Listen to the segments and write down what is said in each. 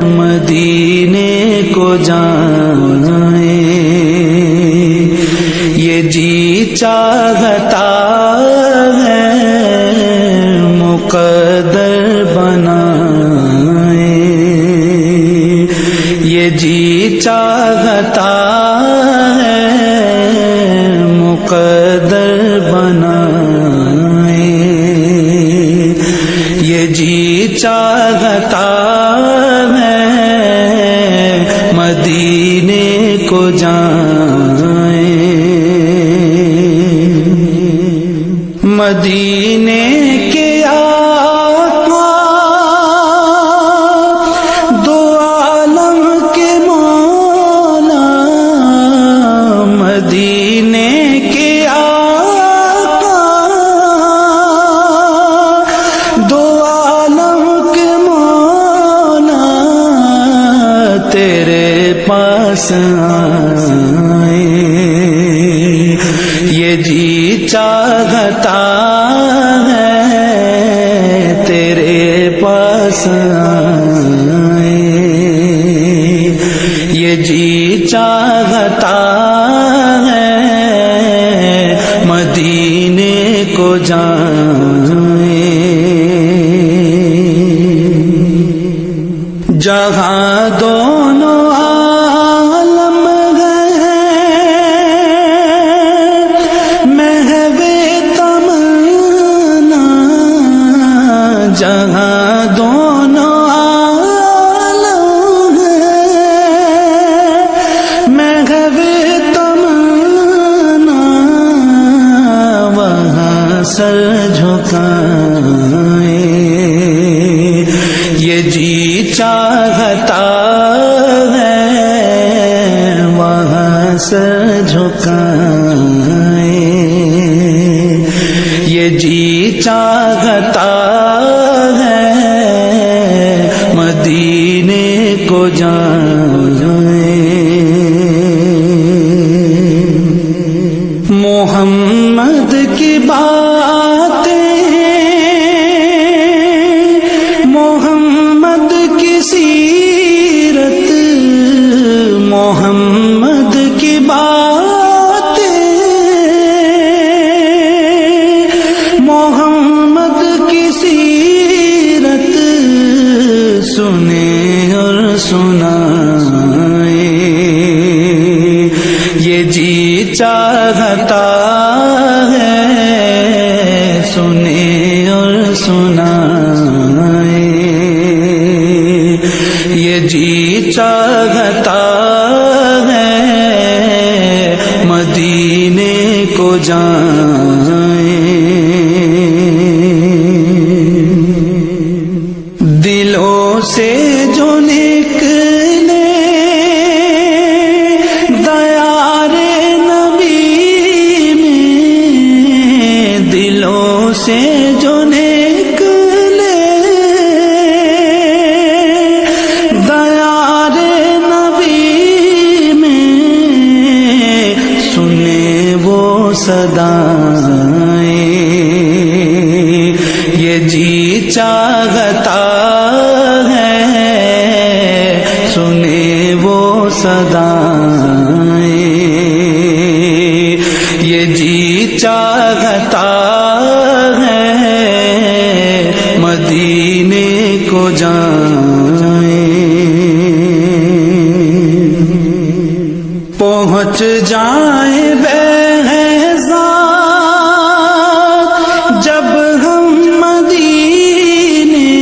مدینے کو جائیں، یہ جی چاہتا ہے مقدر بنائیں، یہ جی چاہتا ہے مقدر بنائیں، یہ جی چاہتا ہے مدینے کو جائیں، مدینے کے آقا دو عالم کے مولا، مدینے کے آقا دو عالم کے مولا، تیرے پاس آئے، یہ جی چاہتا ہے تیرے پاس آئے، یہ جی چاہتا ہے مدینے کو جائیں، جہاں دونوں عالم جہاں دونوں عالم محو تمنا، وہاں سر جھکائیں، یہ جی چاہتا ہے وہاں سر جھکائیں، یہ جی چاہتا مدینے کو جائیں، محمد کی باتیں محمد کی سیرت، محمد کی باتیں محمد کی سیرت، سنیں اور سنائیں، یہ جی چاہتا ہے سنیں اور سنائیں، یہ جی چاہتا ہے مدینے کو جائیں، دلوں سے جو نکلے دیار نبی میں، دلوں سے جو نکلے دیار نبی میں، سنے وہ صدائیں، یہ جی چاہتا ہے سنے وہ صدائیں، یہ جی چاہتا ہے مدینے کو جائیں، پہنچ جائیں بہزاد جب ہم مدینے،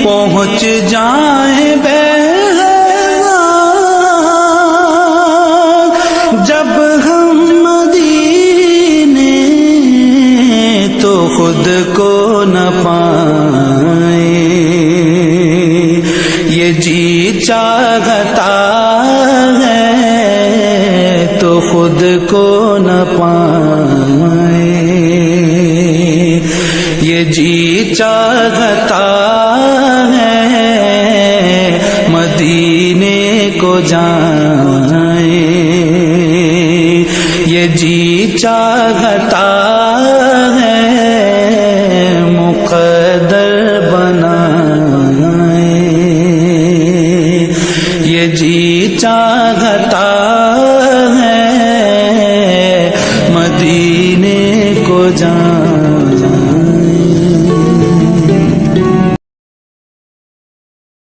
پہنچ جائیں بہزاد جب ہم مدینے، تو خود کو نہ پائیں، یہ جی چاہتا ہے تو خود کو نہ پائیں، یہ جی چاہتا ہے مدینے کو جائیں، یہ جی چاہتا ہے مقدر بنائیں۔ چاہتا ہے مدینے کو جانے